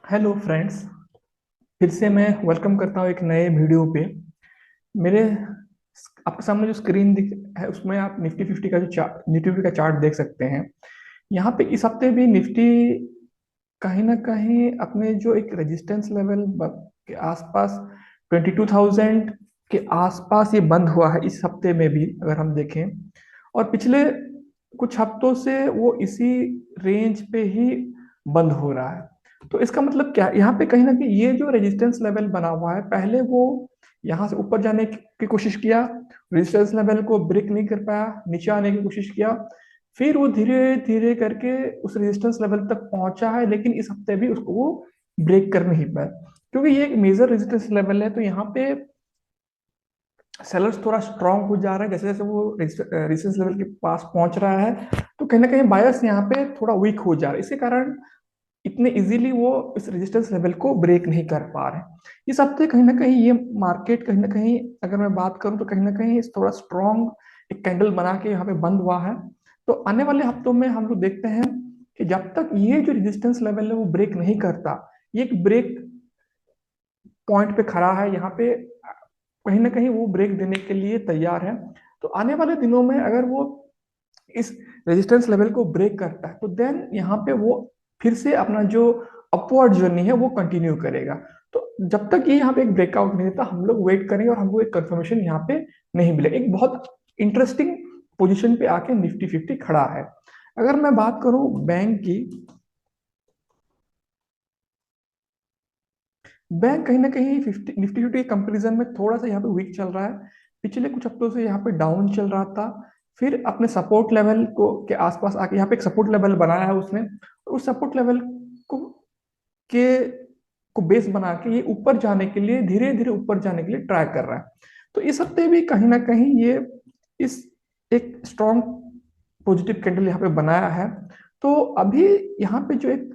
Hello friends. फिर से मैं वेलकम करता हूँ एक नए वीडियो पे। मेरे आपके सामने जो स्क्रीन दिख है उसमें आप निफ्टी फिफ्टी का जो निफ्टी का चार्ट देख सकते हैं। यहाँ पे इस हफ्ते भी निफ्टी कहीं ना कहीं अपने जो एक रेजिस्टेंस लेवल के आसपास 22,000 के आसपास ये बंद हुआ है इस हफ्ते में भी अगर हम देखें। और पिछले कुछ हफ्तों से वो इसी रेंज पे ही बंद हो रहा है। तो इसका मतलब क्या है? यहाँ पे कहीं ना कहीं ये जो रेजिस्टेंस लेवल बना हुआ है, पहले वो यहाँ से ऊपर जाने की कोशिश किया, रेजिस्टेंस लेवल को ब्रेक नहीं कर पाया, नीचे आने की कोशिश किया, फिर वो धीरे धीरे करके उस रेजिस्टेंस लेवल तक पहुंचा है, लेकिन इस हफ्ते भी उसको वो ब्रेक कर नहीं पाया, क्योंकि ये एक मेजर रेजिस्टेंस लेवल है। तो यहाँ पे सेलर्स थोड़ा स्ट्रांग हो जा रहा है, जैसे जैसे वो रेजिस्टेंस लेवल के पास पहुंच रहा है, तो कहीं ना कहीं बायर्स यहाँ पे थोड़ा वीक हो जा रहा है। इसी कारण इतने इजीली वो इस रेजिस्टेंस लेवल को ब्रेक नहीं कर पा रहे। इस हफ्ते कहीं ना कहीं ये मार्केट कहीं ना कहीं, अगर मैं बात करूं तो कहीं ना कहीं थोड़ा स्ट्रांग एक कैंडल बना के यहाँ पे बंद हुआ है। तो आने वाले हफ्तों में हम लोग देखते हैं कि जब तक ये जो रेजिस्टेंस लेवल है वो ब्रेक नहीं करता, ये एक ब्रेक पॉइंट पे खड़ा है यहाँ पे, कहीं ना कहीं वो ब्रेक देने के लिए तैयार है। तो आने वाले दिनों में अगर वो इस रेजिस्टेंस लेवल को ब्रेक करता है तो देन यहाँ पे वो फिर से अपना जो अपवर्ड जर्नी है वो कंटिन्यू करेगा। तो जब तक ये यहाँ पे एक ब्रेकआउट नहीं देता हम लोग वेट करेंगे और हमको एक कंफर्मेशन यहाँ पे नहीं मिलेगा। एक बहुत इंटरेस्टिंग पोजीशन पे आके निफ्टी फिफ्टी खड़ा है। अगर मैं बात करूं बैंक की, बैंक कहीं ना कहीं निफ्टी फिफ्टी कंपेरिजन में थोड़ा सा यहाँ पे वीक चल रहा है। पिछले कुछ हफ्तों से यहाँ पे डाउन चल रहा था, फिर अपने सपोर्ट लेवल को के आसपास आके यहाँ पे एक सपोर्ट लेवल बनाया है उसने, और उस सपोर्ट लेवल को के को बेस बना के ये ऊपर जाने के लिए, धीरे धीरे ऊपर जाने के लिए ट्राई कर रहा है। तो इस हफ्ते भी कहीं ना कहीं ये इस एक स्ट्रॉन्ग पॉजिटिव कैंडल यहाँ पे बनाया है। तो अभी यहाँ पे जो एक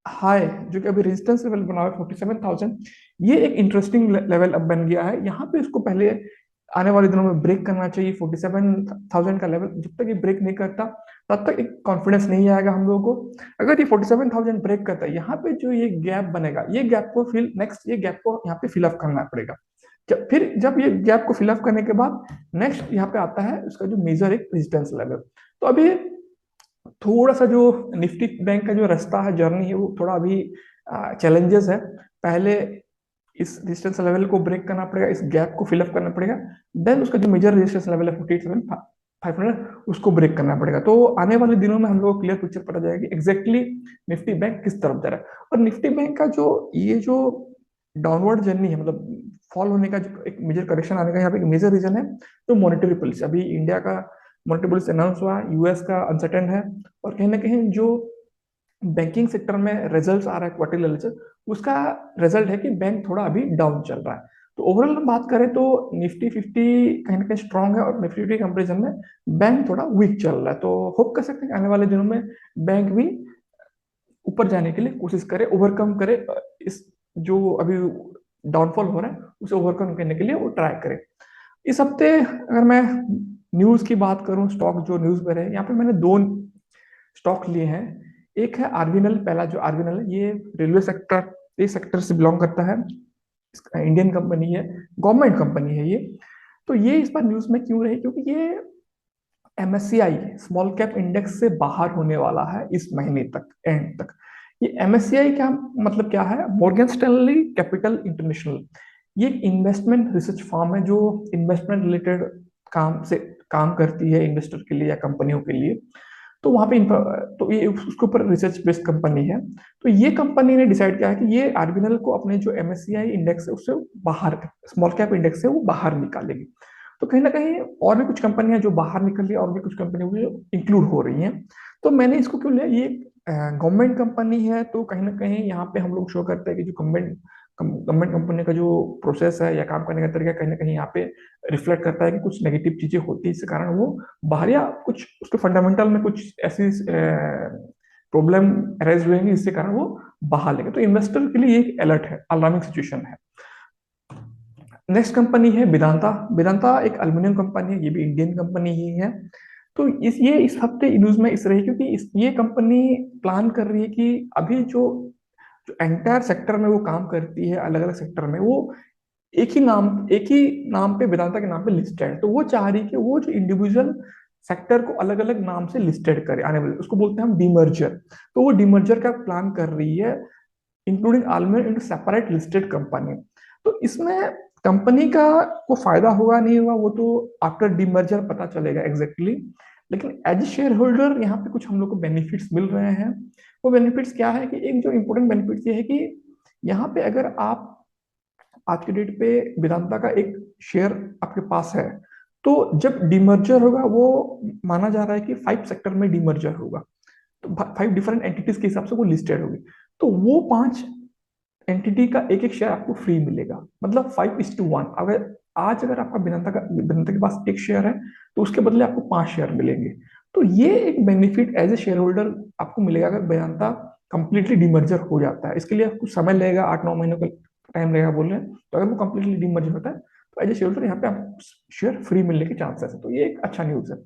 हाई, जो कि अभी रेजिस्टेंस लेवल बना हुआ है 47,000, ये एक इंटरेस्टिंग लेवल अब बन गया है। यहाँ पे इसको पहले आने वाले दिनों में ब्रेक करना चाहिए 47,000 का लेवल। जब तक ये ब्रेक नहीं करता तब तक एक कॉन्फिडेंस नहीं आएगा हम लोगों को। अगर ये 47,000 ब्रेक करता है, यहाँ पे जो ये गैप बनेगा, ये गैप को फिल नेक्स्ट ये गैप को यहाँ पे फिलअप करना पड़ेगा। फिर जब ये गैप को फिलअप करने के बाद नेक्स्ट यहाँ पे आता है उसका जो मेजर एक रेजिस्टेंस लेवल। तो अभी थोड़ा सा जो निफ्टी बैंक का जो रास्ता है, जर्नी है, वो थोड़ा अभी चैलेंजेस है। पहले इस रेजिस्टेंस लेवल को ब्रेक करना पड़ेगा, इस गैप को फिलअप करना पड़ेगा, देन उसका जो मेजर रेजिस्टेंस लेवल है 47,500, उसको ब्रेक करना पड़ेगा। तो आने वाले दिनों में हम लोग को क्लियर पिक्चर पता जाएगी एग्जैक्टली निफ्टी बैंक किस तरफ जा रहा है। और निफ्टी बैंक का जो ये जो डाउनवर्ड जर्नी है, मतलब फॉल होने का जो एक मेजर करेक्शन आने का यहाँ पे एक मेजर रीजन है, तो मॉनेटरी पॉलिसी। अभी इंडिया का मॉनेटरी पॉलिसी अनाउंस हुआ, यूएस का अनसर्टेन है, और कहीं ना कहीं जो बैंकिंग सेक्टर में रिजल्ट्स आ रहा है क्वार्टरली रिजल्ट, उसका रिजल्ट है कि बैंक थोड़ा अभी डाउन चल रहा है। तो ओवरऑल बात करें तो निफ्टी फिफ्टी कहीं ना कहीं स्ट्रांग है, और निफ्टी फिफ्टी कंपेरिजन में बैंक थोड़ा वीक चल रहा है। तो होप कर सकते हैं कि आने वाले दिनों में बैंक भी ऊपर जाने के लिए कोशिश करे, ओवरकम करे, इस जो अभी डाउनफॉल हो रहा है उसे ओवरकम करने के लिए वो ट्राई करे। इस हफ्ते अगर मैं न्यूज की बात करूं, स्टॉक जो न्यूज पर है, यहाँ पे मैंने दो स्टॉक लिए हैं। एक है आरबीएनएल, पहला जो आरबीएनएल है, ये रेलवे सेक्टर, इस सेक्टर से बिलोंग करता है, इंडियन कंपनी है, गवर्नमेंट कंपनी है ये। तो ये इस बार न्यूज में क्यों रही? क्योंकि ये एमएससीआई स्मॉल कैप इंडेक्स से बाहर होने वाला है इस महीने तक, एंड तक। ये एमएससीआई क्या मतलब क्या है? मॉर्गन स्टैनली कैपिटल इंटरनेशनल, ये एक इन्वेस्टमेंट रिसर्च फर्म है जो इन्वेस्टमेंट रिलेटेड काम से काम करती है इन्वेस्टर के लिए या कंपनियों के लिए। तो वहां पे तो ये उसके ऊपर रिसर्च बेस्ड कंपनी है। तो ये कंपनी ने डिसाइड किया है कि ये आरबीएनएल को अपने जो एमएससीआई इंडेक्स है उससे बाहर, स्मॉल कैप इंडेक्स से वो बाहर निकालेगी। तो कहीं ना कहीं और भी कुछ कंपनियां जो बाहर निकल रही है, और भी कुछ कंपनियां जो इंक्लूड हो रही हैं। तो मैंने इसको क्यों लिया? ये गवर्नमेंट कंपनी है, तो कहीं ना कहीं यहाँ पे हम लोग शो करते हैं कि जो गवर्नमेंट कंपनी का जो प्रोसेस है या काम करने का तरीका कहीं ना कहीं यहाँ पे रिफ्लेक्ट करता है कि कुछ नेगेटिव चीजें होती है, इस कारण वो बाहर, या कुछ उसके फंडामेंटल में कुछ ऐसी प्रॉब्लम अराइज हुए हैं जिसके कारण वो बाहर लेंगे। तो इन्वेस्टर के लिए एक अलर्ट है, अलार्मिंग सिचुएशन है। नेक्स्ट कंपनी है वेदांता। वेदांता एक एल्युमिनियम कंपनी है, ये भी इंडियन कंपनी ही है। तो इस हफ्ते न्यूज में इस रही क्योंकि ये कंपनी प्लान कर रही है कि अभी जो जो एंटायर सेक्टर में वो काम करती है, अलग अलग सेक्टर में, वो एक ही नाम पे, वेदांता के नाम पे लिस्टेड है। तो वो चाह रही कि वो जो इंडिविजुअल सेक्टर को अलग अलग नाम से लिस्टेड करे आने वाले, उसको बोलते हैं हम डीमर्जर। तो वो डीमर्जर का प्लान कर रही है, including Almar into separate listed company. तो इसमें कंपनी का को फायदा होगा नहीं होगा वो तो आफ्टर डीमर्जर पता चलेगा एग्जैक्टली exactly। लेकिन एज शेयर होल्डर यहाँ पे कुछ हम लोग को बेनिफिट्स मिल रहे हैं। वो बेनिफिट्स क्या है कि एक जो इंपॉर्टेंट बेनिफिट्स ये है कि यहाँ पे अगर आप आज के डेट पे वेदांता का एक शेयर आपके पास है, तो जब डीमर्जर होगा वो माना जा रहा है कि 5 सेक्टर में डीमर्जर होगा, तो 5 डिफरेंट एंटिटीज के हिसाब से वो लिस्टेड होगी। तो वो 5 एंटिटी का एक एक शेयर आपको फ्री मिलेगा, मतलब 5:1। अगर आपका वेदांता के पास एक शेयर है, तो उसके बदले आपको 5 शेयर मिलेंगे। तो ये एक benefit as a shareholder आपको मिलेगा अगर वेदांता कंप्लीटली डिमर्जर हो जाता है। इसके लिए कुछ समय लगेगा, 8-9 महीनों का टाइम लगेगा बोल रहे हैं। तो अगर वो कंप्लीटली डिमर्जर होता है, तो एज ए शेयर होल्डर यहाँ पे आप शेयर फ्री मिलने के चांसेस है। तो ये एक अच्छा न्यूज है।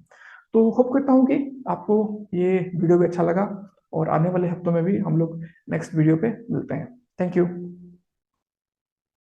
तो होप करता हूँ कि आपको ये वीडियो भी अच्छा लगा, और आने वाले हफ्तों में भी हम लोग नेक्स्ट वीडियो पे मिलते हैं। Thank you.